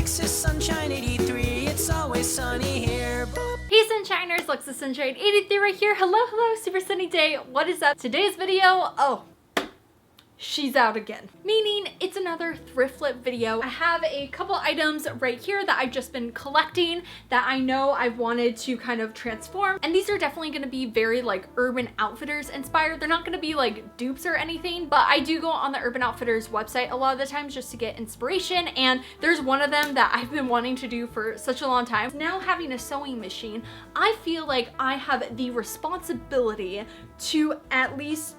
Alexis Sunshine 83, it's always sunny here. Hey Sunshiners, Alexis Sunshine 83 right here. Hello, super sunny day. What is up? Today's video, oh, she's out again. Meaning it's another thrift flip video. I have a couple items right here that I've just been collecting that I know I've wanted to kind of transform. And these are definitely gonna be very like Urban Outfitters inspired. They're not gonna be like dupes or anything, but I do go on the Urban Outfitters website a lot of the times just to get inspiration. And there's one of them that I've been wanting to do for such a long time. Now having a sewing machine, I feel like I have the responsibility to at least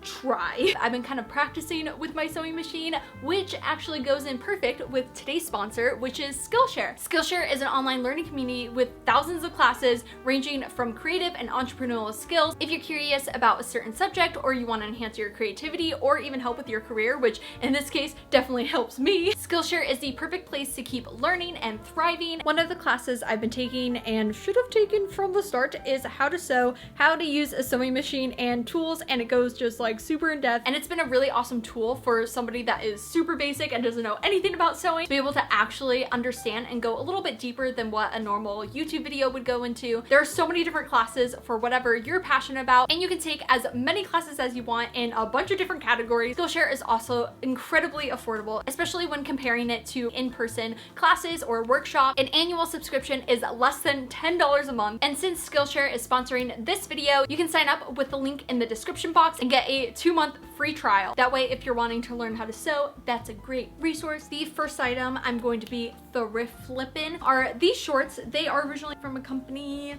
try. I've been kind of practicing with my sewing machine, which actually goes in perfect with today's sponsor, which is Skillshare. Skillshare is an online learning community with thousands of classes ranging from creative and entrepreneurial skills. If you're curious about a certain subject or you want to enhance your creativity or even help with your career, which in this case definitely helps me, Skillshare is the perfect place to keep learning and thriving. One of the classes I've been taking and should have taken from the start is how to sew, how to use a sewing machine and tools, and it goes just like super in depth, and it's been a really awesome tool for somebody that is super basic and doesn't know anything about sewing to be able to actually understand and go a little bit deeper than what a normal YouTube video would go into. There are so many different classes for whatever you're passionate about, and you can take as many classes as you want in a bunch of different categories. Skillshare is also incredibly affordable, especially when comparing it to in-person classes or workshop. An annual subscription is less than $10 a month, and since Skillshare is sponsoring this video, you can sign up with the link in the description box and get a 2-month free trial. That way, if you're wanting to learn how to sew, that's a great resource. The first item I'm going to be thrift flipping are these shorts. They are originally from a company,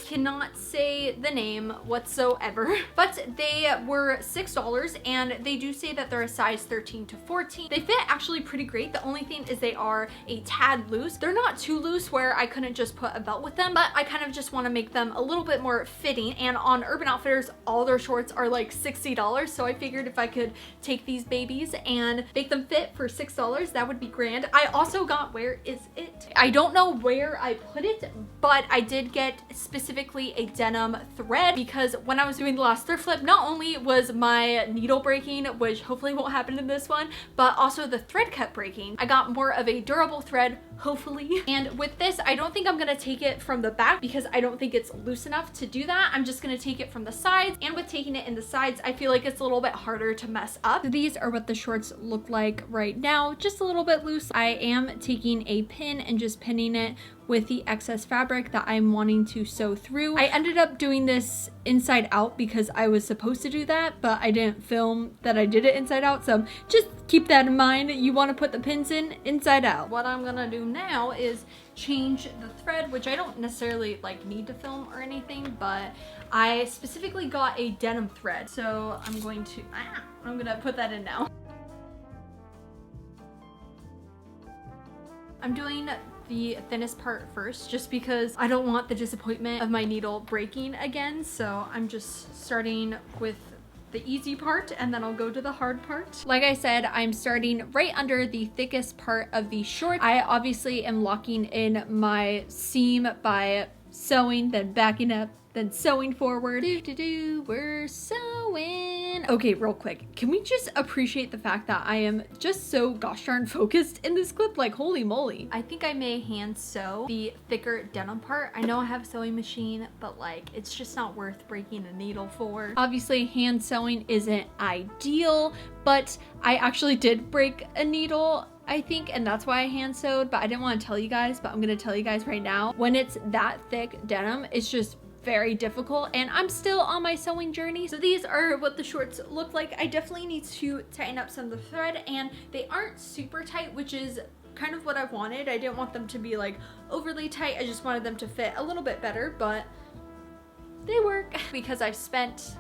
cannot say the name whatsoever, but they were $6, and they do say that they're a size 13 to 14. They fit actually pretty great. The only thing is they are a tad loose. They're not too loose where I couldn't just put a belt with them, but I kind of just want to make them a little bit more fitting. And on Urban Outfitters, all their shorts are like $60, so I figured if I could take these babies and make them fit for $6, that would be grand. I also got, where is it? I don't know where I put it, but I did get specifically a denim thread, because when I was doing the last thrift flip, not only was my needle breaking, which hopefully won't happen in this one, but also the thread kept breaking. I got more of a durable thread, hopefully. And with this, I don't think I'm gonna take it from the back because I don't think it's loose enough to do that. I'm just gonna take it from the sides, and with taking it in the sides, I feel like it's a little bit harder to mess up. So these are what the shorts look like right now, just a little bit loose. I am taking a pin and just pinning it with the excess fabric that I'm wanting to sew through. I ended up doing this inside out because I was supposed to do that, but I didn't film that I did it inside out, so just keep that in mind. You want to put the pins in inside out. What I'm gonna do now is change the thread, which I don't necessarily like need to film or anything, but I specifically got a denim thread, so I'm gonna put that in now. I'm doing the thinnest part first just because I don't want the disappointment of my needle breaking again, so I'm just starting with the easy part and then I'll go to the hard part. Like I said, I'm starting right under the thickest part of the short. I obviously am locking in my seam by sewing, then backing up, then sewing forward. We're sewing. Okay, real quick, can we just appreciate the fact that I am just so gosh darn focused in this clip? Like, holy moly. I think I may hand sew the thicker denim part. I know I have a sewing machine, but like, it's just not worth breaking a needle for. Obviously, hand sewing isn't ideal, but I actually did break a needle, I think, and that's why I hand sewed, but I didn't want to tell you guys, but I'm gonna tell you guys right now. When it's that thick denim, it's just very difficult, and I'm still on my sewing journey. So these are what the shorts look like. I definitely need to tighten up some of the thread, and they aren't super tight, which is kind of what I wanted. I didn't want them to be like overly tight. I just wanted them to fit a little bit better, but they work because I've spent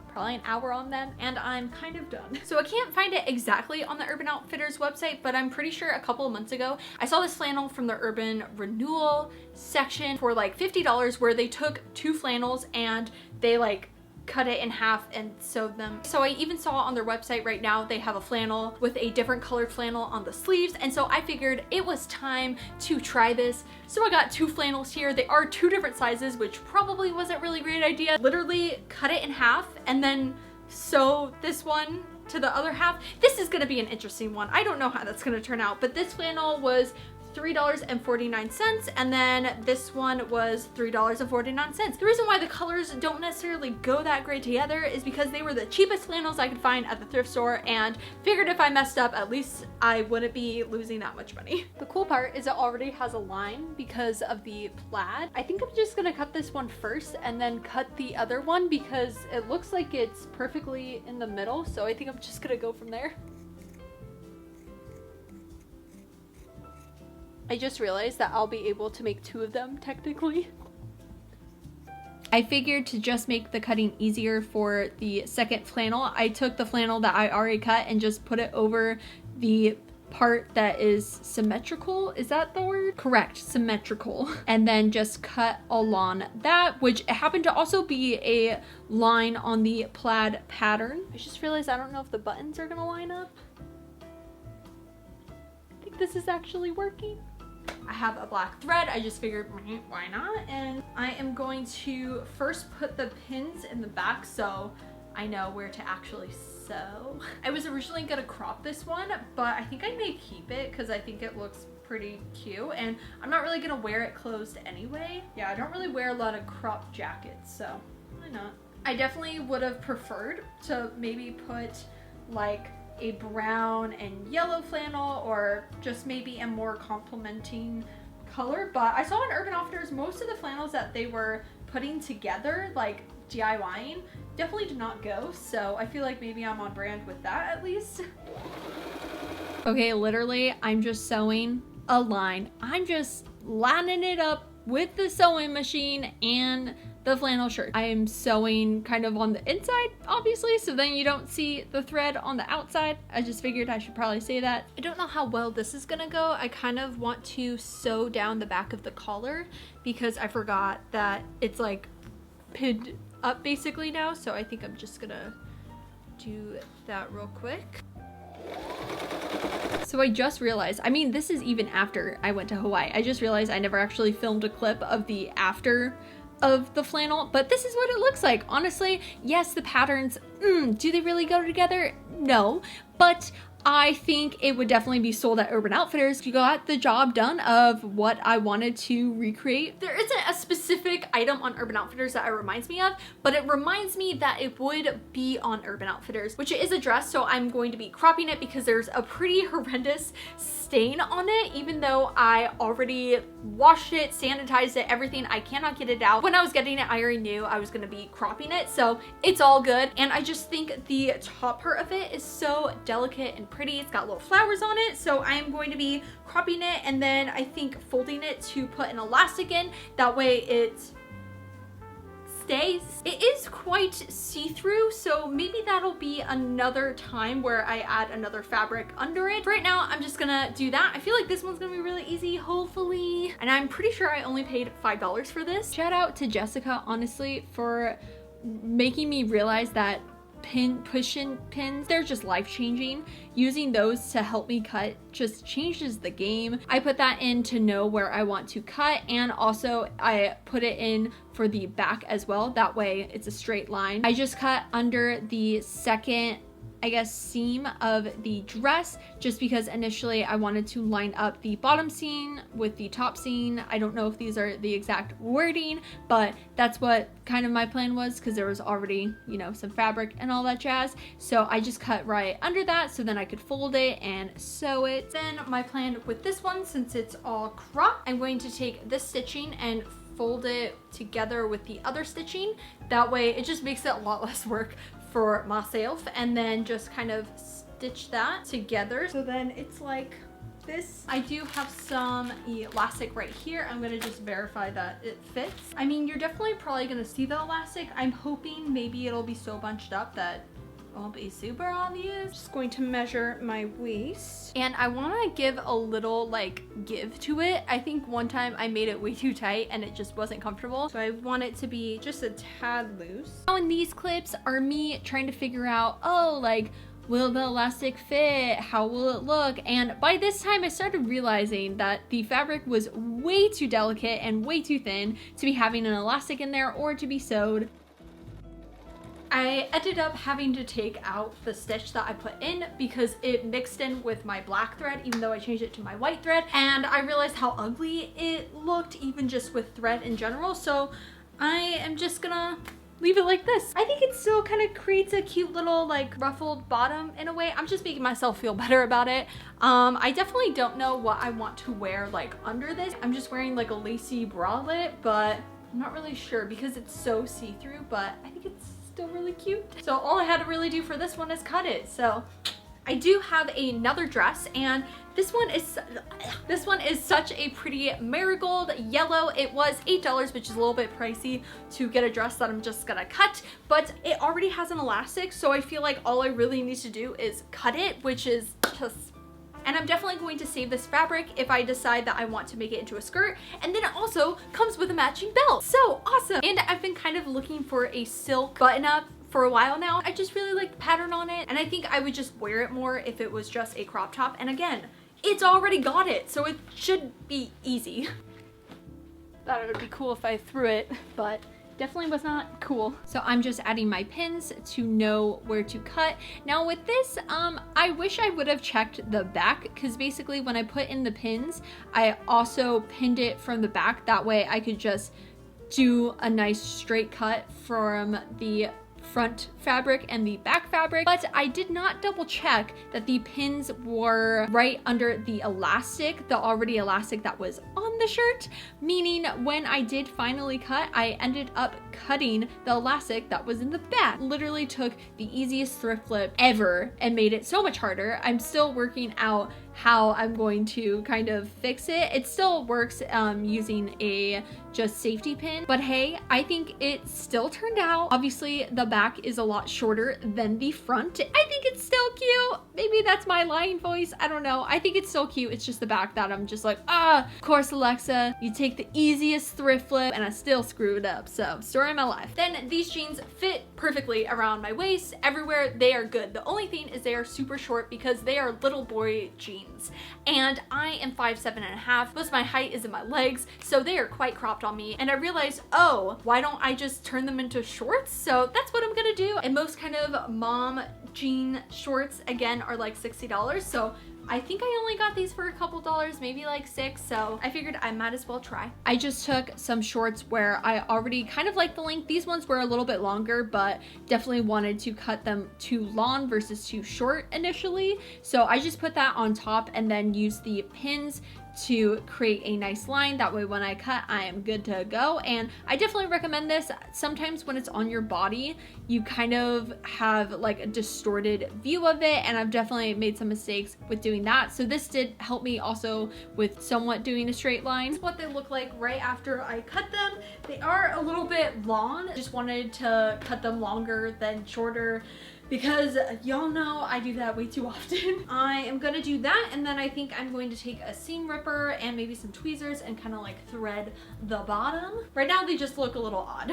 probably an hour on them and I'm kind of done. So I can't find it exactly on the Urban Outfitters website, but I'm pretty sure a couple of months ago I saw this flannel from the Urban Renewal section for like $50, where they took 2 flannels and they like cut it in half and sewed them. So I even saw on their website right now they have a flannel with a different colored flannel on the sleeves, and so I figured it was time to try this. So I got 2 flannels here. They are 2 different sizes, which probably wasn't really a great idea. Literally cut it in half and then sew this one to the other half. This is gonna be an interesting one. I don't know how that's gonna turn out, but this flannel was $3.49, and then this one was $3.49. The reason why the colors don't necessarily go that great together is because they were the cheapest flannels I could find at the thrift store, and figured if I messed up, at least I wouldn't be losing that much money. The cool part is it already has a line because of the plaid. I think I'm just gonna cut this one first and then cut the other one because it looks like it's perfectly in the middle, so I think I'm just gonna go from there. I just realized that I'll be able to make 2 of them technically. I figured to just make the cutting easier for the second flannel, I took the flannel that I already cut and just put it over the part that is symmetrical. Is that the word? Correct, symmetrical. And then just cut along that, which happened to also be a line on the plaid pattern. I just realized I don't know if the buttons are gonna line up. I think this is actually working. I have a black thread. I just figured, why not? And I am going to first put the pins in the back so I know where to actually sew. I was originally gonna crop this one, but I think I may keep it because I think it looks pretty cute, and I'm not really gonna wear it closed anyway. Yeah, I don't really wear a lot of crop jackets, so why not? I definitely would have preferred to maybe put like a brown and yellow flannel, or just maybe a more complementing color, but I saw on Urban Outfitters most of the flannels that they were putting together, like DIYing, definitely did not go, so I feel like maybe I'm on brand with that at least. Okay, literally I'm just sewing a line. I'm just lining it up with the sewing machine and the flannel shirt. I am sewing kind of on the inside, obviously, so then you don't see the thread on the outside. I just figured I should probably say that. I don't know how well this is gonna go. I kind of want to sew down the back of the collar because I forgot that it's like pinned up basically now, so I think I'm just gonna do that real quick. So I just realized, I mean, this is even after I went to Hawaii. I just realized I never actually filmed a clip of the after of the flannel, but this is what it looks like. Honestly, yes, the patterns, do they really go together? No, but I think it would definitely be sold at Urban Outfitters. You got the job done of what I wanted to recreate. There isn't a specific item on Urban Outfitters that it reminds me of, but it reminds me that it would be on Urban Outfitters, which it is a dress, so I'm going to be cropping it because there's a pretty horrendous stain on it, even though I already washed it, sanitized it, everything. I cannot get it out. When I was getting it, I already knew I was gonna be cropping it, so it's all good. And I just think the top part of it is so delicate and pretty. It's got little flowers on it, so I am going to be cropping it and then I think folding it to put an elastic in. That way it stays. It is quite see-through, so maybe that'll be another time where I add another fabric under it. Right now, I'm just gonna do that. I feel like this one's gonna be really easy, hopefully. And I'm pretty sure I only paid $5 for this. Shout out to Jessica, honestly, for making me realize that push-in pins, they're just life-changing. Using those to help me cut just changes the game. I put that in to know where I want to cut, and also I put it in for the back as well. That way it's a straight line. I just cut under the second, I guess, seam of the dress, just because initially I wanted to line up the bottom seam with the top seam. I don't know if these are the exact wording, but that's what kind of my plan was, because there was already, you know, some fabric and all that jazz. So I just cut right under that so then I could fold it and sew it. Then my plan with this one, since it's all cropped, I'm going to take this stitching and fold it together with the other stitching. That way it just makes it a lot less work for myself, and then just kind of stitch that together so then it's like this. I do have some elastic right here. I'm gonna just verify that it fits. I mean, you're definitely probably gonna see the elastic. I'm hoping maybe it'll be so bunched up that it won't be super obvious. Just going to measure my waist, and I want to give a little like give to it. I think one time I made it way too tight and it just wasn't comfortable, so I want it to be just a tad loose. Now in these clips are me trying to figure out, oh, like, will the elastic fit? How will it look? And by this time I started realizing that the fabric was way too delicate and way too thin to be having an elastic in there or to be sewed. I ended up having to take out the stitch that I put in because it mixed in with my black thread, even though I changed it to my white thread, and I realized how ugly it looked even just with thread in general. So I am just gonna leave it like this. I think it still kind of creates a cute little like ruffled bottom in a way. I'm just making myself feel better about it. I definitely don't know what I want to wear like under this. I'm just wearing like a lacy bralette, but I'm not really sure because it's so see-through, but I think it's still really cute. So all I had to really do for this one is cut it. So I do have another dress, and this one is such a pretty marigold yellow. It was $8, which is a little bit pricey to get a dress that I'm just gonna cut, but it already has an elastic, so I feel like all I really need to do is cut it, which is just, and I'm definitely going to save this fabric if I decide that I want to make it into a skirt. And then it also comes with a matching belt. So awesome. And I've been kind of looking for a silk button up for a while now. I just really like the pattern on it, and I think I would just wear it more if it was just a crop top. And again, it's already got it, so it should be easy. Thought it would be cool if I threw it, but definitely was not cool. So I'm just adding my pins to know where to cut. Now with this, I wish I would have checked the back, because basically when I put in the pins, I also pinned it from the back. That way I could just do a nice straight cut from the front fabric and the back fabric, but I did not double check that the pins were right under the elastic, the already elastic that was on the shirt, meaning when I did finally cut, I ended up cutting the elastic that was in the back. Literally took the easiest thrift flip ever and made it so much harder. I'm still working out how I'm going to kind of fix it. It still works using a just safety pin, but hey, I think it still turned out. Obviously the back is a lot shorter than the front. I think it's still cute. Maybe that's my lying voice, I don't know. I think it's still cute. It's just the back that I'm just like, of course Alexa, you take the easiest thrift flip, and I still screw it up. So story of my life. Then these jeans fit perfectly around my waist. Everywhere they are good. The only thing is they are super short because they are little boy jeans, and I am 5'7.5". Most of my height is in my legs, so they are quite cropped on me. And I realized, oh, why don't I just turn them into shorts? So that's what I'm gonna do. And most kind of mom jean shorts, again, are like $60. So I think I only got these for a couple dollars, maybe like $6, so I figured I might as well try. I just took some shorts where I already kind of like the length. These ones were a little bit longer, but definitely wanted to cut them too long versus too short initially. So I just put that on top and then used the pins to create a nice line. That way when I cut, I am good to go. And I definitely recommend this. Sometimes when it's on your body, you kind of have like a distorted view of it, and I've definitely made some mistakes with doing that. So this did help me also with somewhat doing a straight line. This is what they look like right after I cut them. They are a little bit long. Just wanted to cut them longer than shorter, because y'all know I do that way too often. I am gonna do that, and then I think I'm going to take a seam ripper and maybe some tweezers and kind of like thread the bottom. Right now they just look a little odd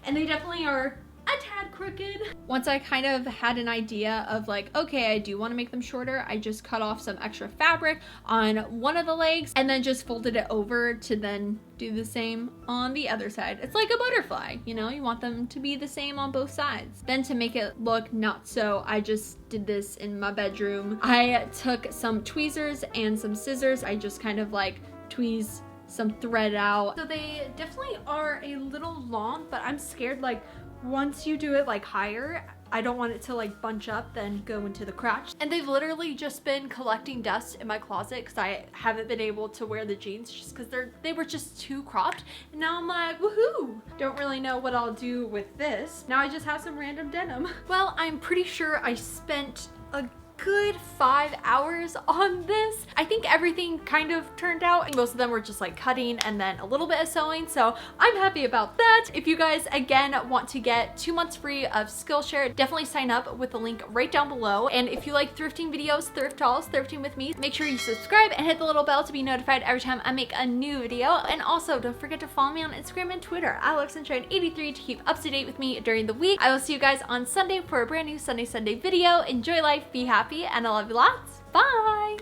and they definitely are a tad crooked. Once I kind of had an idea of like, okay, I do want to make them shorter, I just cut off some extra fabric on one of the legs and then just folded it over to then do the same on the other side. It's like a butterfly, you know, you want them to be the same on both sides. Then to make it look not so, I just did this in my bedroom. I took some tweezers and some scissors. I just kind of like tweezed some thread out. So they definitely are a little long, but I'm scared like once you do it like higher, I don't want it to like bunch up then go into the crotch. And they've literally just been collecting dust in my closet because I haven't been able to wear the jeans just because they were just too cropped. And now I'm like, woohoo! Don't really know what I'll do with this. Now I just have some random denim. Well, I'm pretty sure I spent a good 5 hours on this. I think everything kind of turned out. Most of them were just like cutting and then a little bit of sewing, so I'm happy about that. If you guys again want to get 2 months free of Skillshare, definitely sign up with the link right down below. And if you like thrifting videos, thrift hauls, thrifting with me, make sure you subscribe and hit the little bell to be notified every time I make a new video. And also don't forget to follow me on Instagram and Twitter, alexasunshine83, to keep up to date with me during the week. I will see you guys on Sunday for a brand new Sunday video. Enjoy life, be happy, and I love you lots. Bye!